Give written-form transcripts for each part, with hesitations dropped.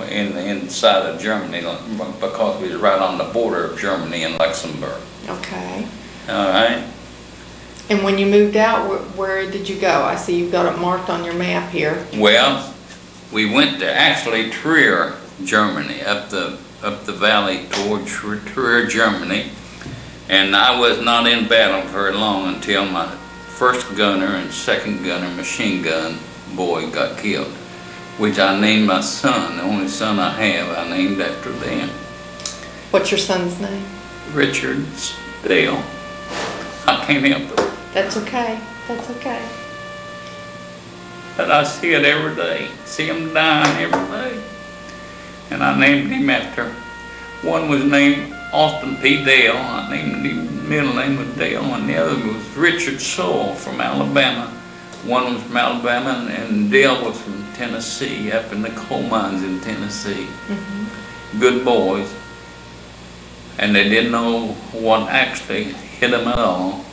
inside of Germany, because we was right on the border of Germany and Luxembourg. Okay. All right. And when you moved out, where did you go? I see you've got it marked on your map here. Well, we went to actually Trier, Germany, up the valley toward Trier, Germany, and I was not in battle very long until my first gunner and second gunner machine gun boy got killed, which I named my son, the only son I have. I named after them. What's your son's name? Richard Dale. I can't help it. That's okay. That's okay. But I see it every day. See him dying every day. And I named him after. One was named Austin P. Dale. I named him, middle name was Dale, and the other was Richard Sowell from Alabama. One was from Alabama, and Dale was from Tennessee, up in the coal mines in Tennessee. Mm-hmm. Good boys. And they didn't know what actually hit them at all.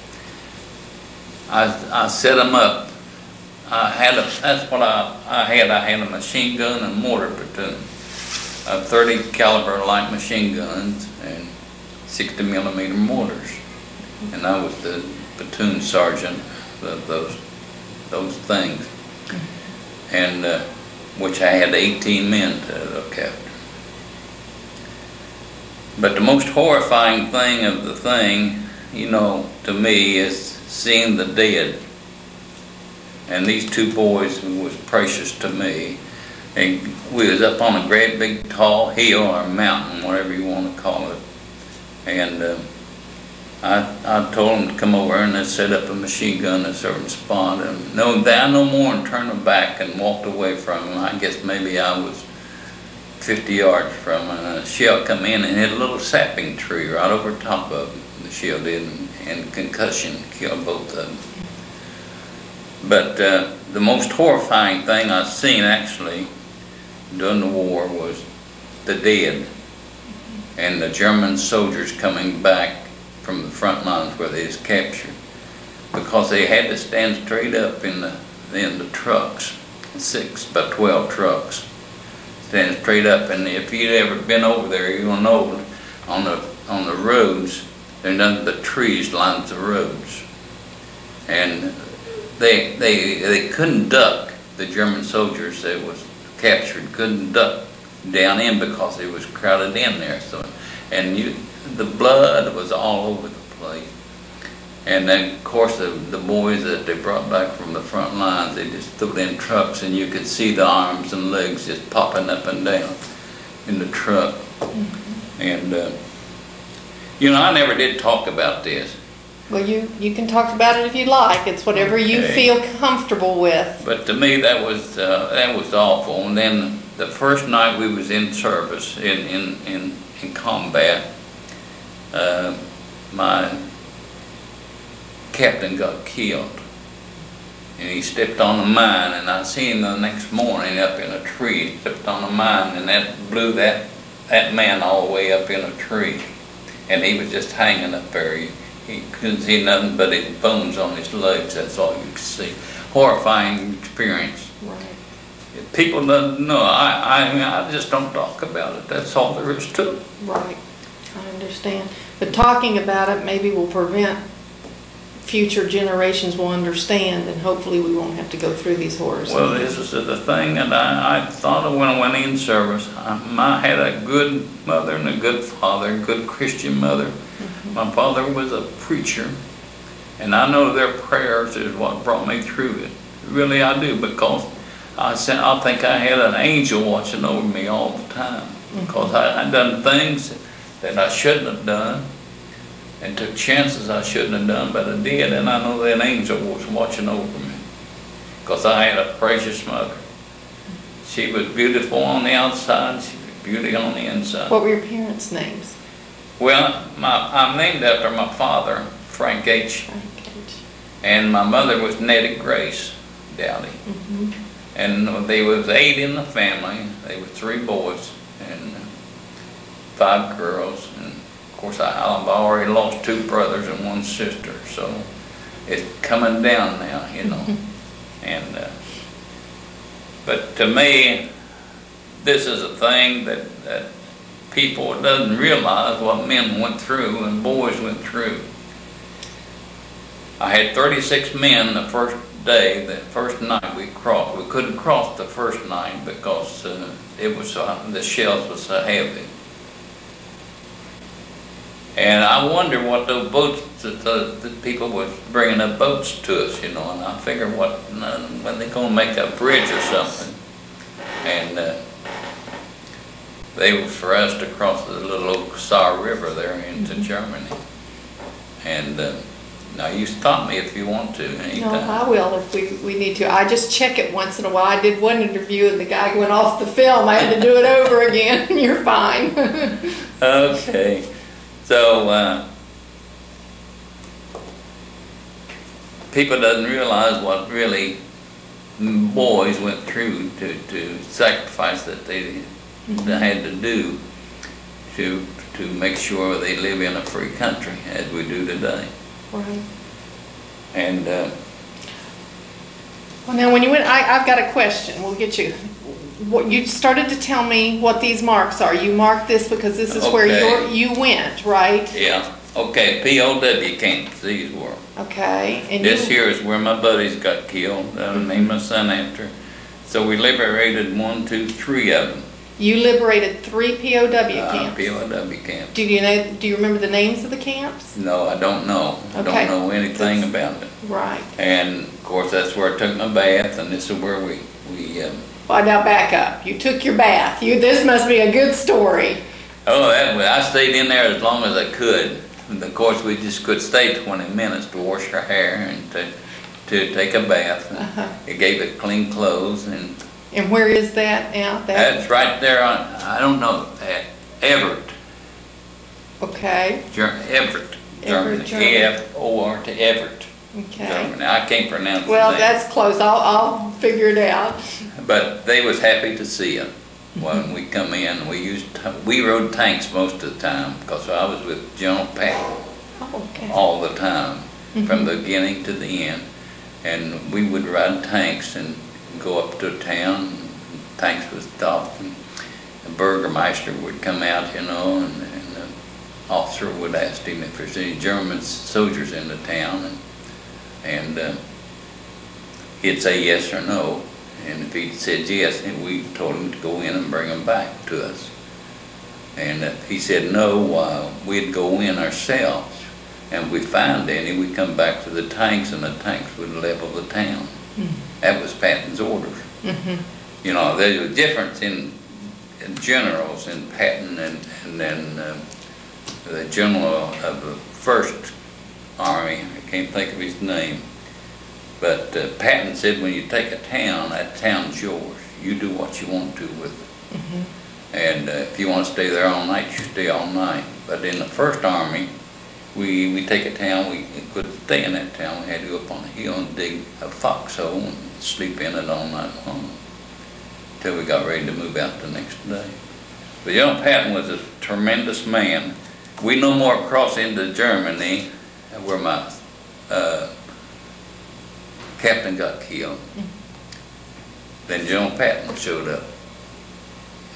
I set them up. That's what I had. I had a machine gun and mortar platoon. 30 caliber light machine guns and 60 millimeter mortars. And I was the platoon sergeant of those things. And which I had 18 men to look after. But the most horrifying thing of the thing, you know, to me, is seeing the dead. And these two boys was precious to me. And we was up on a great big tall hill or mountain, whatever you want to call it. And I told them to come over and they set up a machine gun in a certain spot. And no more and turned them back and walked away from them. I guess maybe I was 50 yards from them, and a shell come in and hit a little sapling tree right over top of them. The shell did, and concussion killed both of them. But the most horrifying thing I've seen actually during the war was the dead and the German soldiers coming back from the front lines where they was captured, because they had to stand straight up in the trucks, 6 by 12 trucks, stand straight up. And if you'd ever been over there, you'll know on the roads there's nothing but trees lines the roads, and they couldn't duck. The German soldiers that was captured couldn't duck down in because it was crowded in there. So, and the blood was all over the place. And then, of course, the boys that they brought back from the front lines, they just threw in trucks, and you could see the arms and legs just popping up and down in the truck. Mm-hmm. And you know, I never did talk about this. Well, you can talk about it if you like. It's whatever you feel comfortable with. But to me, that was awful. And then the first night we was in service in combat, my captain got killed, and he stepped on a mine, and I seen him the next morning up in a tree. He stepped on a mine, and that blew that man all the way up in a tree, and he was just hanging up there. He couldn't see nothing but his bones on his legs. That's all you could see. Horrifying experience. Right. People don't know. I just don't talk about it. That's all there is to it. Right. I understand. But talking about it maybe will prevent future generations will understand, and hopefully we won't have to go through these horrors. Well, this is the thing that I thought of when I went in service. I had a good mother and a good father, a good Christian mother. Mm-hmm. My father was a preacher, and I know their prayers is what brought me through it. Really, I do, because I think I had an angel watching over me all the time, because I done things that I shouldn't have done, and took chances I shouldn't have done, but I did, and I know that angel was watching over me, because I had a precious mother. She was beautiful on the outside, she was beauty on the inside. What were your parents' names? Well, I'm named after my father, Frank H. And my mother was Nettie Grace Dowdy. Mm-hmm. And there was 8 in the family. They were 3 boys and 5 girls. And of course, I've already lost 2 brothers and 1 sister, so it's coming down now, you know. And but to me, this is a thing that people doesn't realize what men went through and boys went through. I had 36 men the first day, the first night we crossed. We couldn't cross the first night because it was the shells were so heavy. And I wonder what those boats, the people was bringing up boats to us, you know, and I figure when they gonna make a bridge or something. And they were for us to cross the little Saar River there into Germany. And now you stop me if you want to anytime. No, I will if we need to. I just check it once in a while. I did one interview and the guy went off the film. I had to do it over again. You're fine. Okay. So people doesn't realize what really boys went through to sacrifice that they had to do to make sure they live in a free country as we do today. Right. And well, now when you went, I've got a question. We'll get you. What you started to tell me what these marks are. You marked this because this is where you went, right? Yeah. Okay. POW camps. These were. Okay. And this here is where my buddies got killed. Named my son after. So we liberated 1, 2, 3 of them. You liberated 3 POW camps. POW camps. Do you remember the names of the camps? No, I don't know. Okay. I don't know anything about it. Right. And of course that's where I took my bath, and this is where we well, now back up. You took your bath. This must be a good story. Oh, I stayed in there as long as I could. And of course we just could stay 20 minutes to wash our hair and to take a bath. It gave it clean clothes. And where is that now? That's right there on, I don't know, Everett. Okay. Everett, Germany. E-F-O-R-T, Everett. Okay. Germany. I can't pronounce well, the name. that's close. I'll figure it out. But they was happy to see us when we come in. We rode tanks most of the time because I was with General Patton all the time, from the beginning to the end. And we would ride tanks and go up to town. Tanks would stop, and the Burgermeister would come out, you know, and the officer would ask him if there's any German soldiers in the town, and he'd say yes or no. And if he said yes, then we told him to go in and bring them back to us. And if he said no, we'd go in ourselves. And if we found any, we'd come back to the tanks, and the tanks would level the town. That was Patton's orders. You know, there's a difference in generals in Patton and then the general of the First Army. I can't think of his name. But Patton said, when you take a town, that town's yours. You do what you want to with it. And if you want to stay there all night, you stay all night. But in the First Army, we take a town, we couldn't stay in that town. We had to go up on a hill and dig a foxhole and sleep in it all night long until we got ready to move out the next day. But General Patton was a tremendous man. We no more crossed into Germany, where my captain got killed, then General Patton showed up.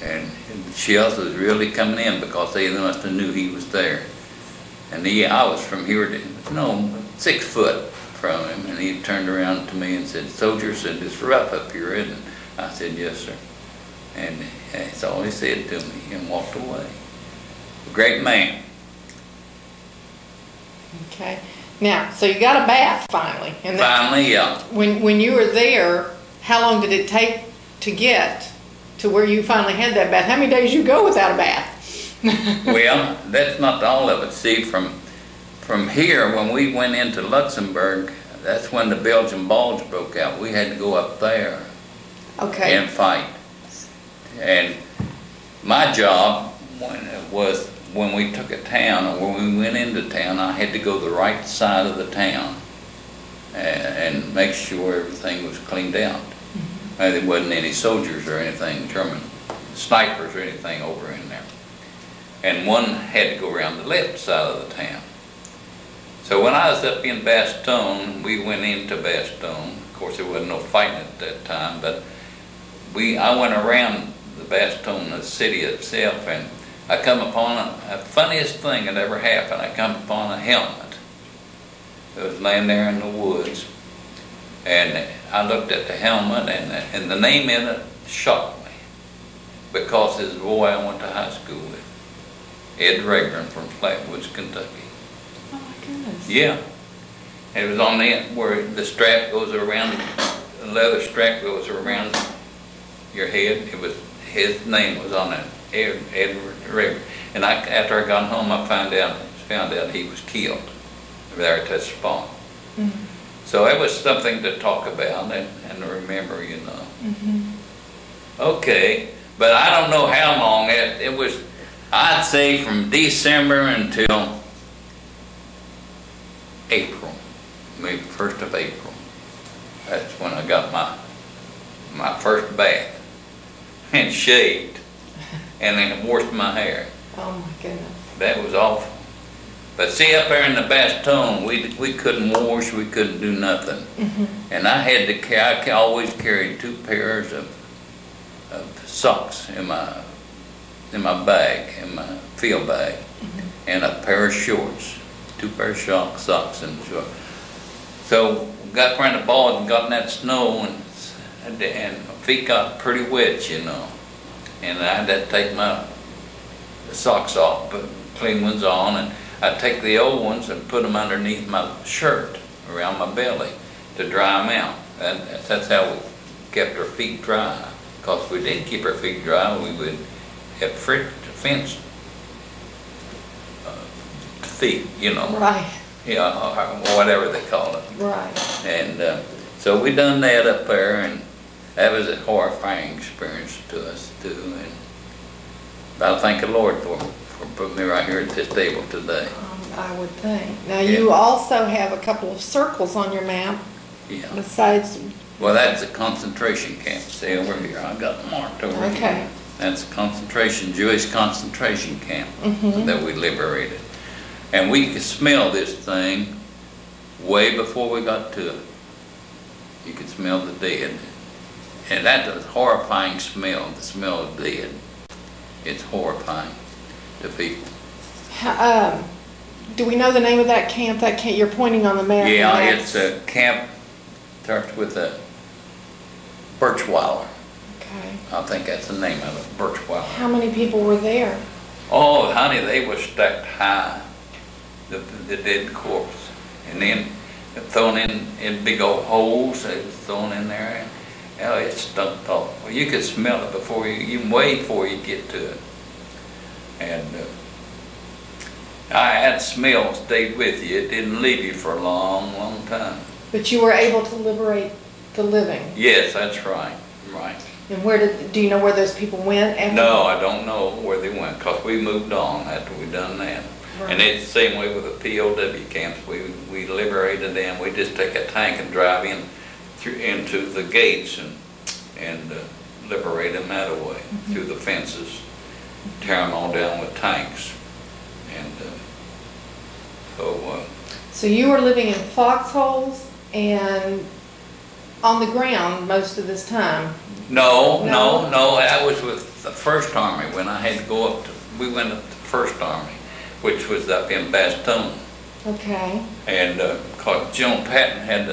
And the shells was really coming in because they must have knew he was there. And I was from here to, 6 foot from him, and he turned around to me and said, "Soldier," said, "it's rough up here, isn't it?" I said, "Yes, sir." And that's all he said to me, and walked away. A great man. Okay. Now, so you got a bath finally. And finally, yeah. When you were there, how long did it take to get to where you finally had that bath? How many days you go without a bath? Well, that's not all of it. See, from here, when we went into Luxembourg, that's when the Belgian Bulge broke out. We had to go up there and fight. And my job was when we took a town, or when we went into town, I had to go the right side of the town and make sure everything was cleaned out. There wasn't any soldiers or anything, German snipers or anything over in there. And one had to go around the left side of the town. So when I was up in Bastogne, we went into Bastogne. Of course, there wasn't no fighting at that time, but I went around the Bastogne, the city itself, and I come upon a funniest thing that ever happened. I come upon a helmet that was laying there in the woods, and I looked at the helmet, and the name in it shocked me, because it's a boy I went to high school with, Ed Raglan from Flatwoods, Kentucky. Oh my goodness. Yeah. It was on the end where the strap goes around, the leather strap goes around your head. It was, his name was on it, Ed Raglan. And after I got home, I found out he was killed there at that spot. Mm-hmm. So it was something to talk about and to remember, you know. Mm-hmm. Okay, but I don't know how long it was. I'd say from December until April, maybe 1st of April. That's when I got my first bath and shaved and then washed my hair. Oh my goodness. That was awful. But see, up there in the Bastogne, we couldn't wash, we couldn't do nothing. Mm-hmm. And I had to I always carried 2 pairs of socks in my bag, in my field bag, mm-hmm. and a pair of shorts, 2 pairs of socks and shorts. So got around the ball and got in that snow, and my feet got pretty wet, you know. And I had to take my socks off, put clean ones on, and I'd take the old ones and put them underneath my shirt, around my belly, to dry them out. And that's how we kept our feet dry. Because if we didn't keep our feet dry, we would have fenced feet, you know. Right. Yeah, or whatever they call it. Right. And so we done that up there, and that was a horrifying experience to us too. And I thank the Lord for putting me right here at this table today. I would think. Now you also have a couple of circles on your map. Yeah. Besides. Well, that's a concentration camp. See over here, I got it marked over here. Okay. That's a Jewish concentration camp that we liberated. And we could smell this thing way before we got to it. You could smell the dead. And that's a horrifying smell, the smell of dead. It's horrifying to people. Do we know the name of that camp? That camp you're pointing on the map. Yeah, it's a camp, starts with a Birchweiler. Okay. I think that's the name of it, Birchweiler. How many people were there? Oh, honey, they were stacked high, the dead corpse. And then thrown in big old holes, they was thrown in there. And, oh, it stunk off. Well, you could smell it before even way before you get to it. And that smell stayed with you. It didn't leave you for a long, long time. But you were able to liberate the living. Yes, that's right. Right. And do you know where those people went after? No, I don't know where they went, because we moved on after we done that. Right. And it's the same way with the POW camps. We liberated them. We just take a tank and drive into the gates and liberate them that way, through the fences, tear them all down with tanks. And so you were living in foxholes and on the ground most of this time? No. I was with the First Army when I had to go up to, we went up to the First Army, which was up in Bastogne. Okay. And cause General Patton had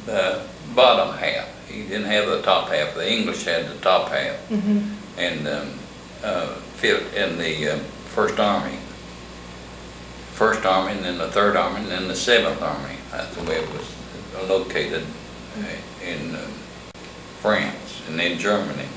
the bottom half. He didn't have the top half. The English had the top half. Mm-hmm. And in the First Army, and then the Third Army, and then the Seventh Army. That's the way it was located in France and in Germany.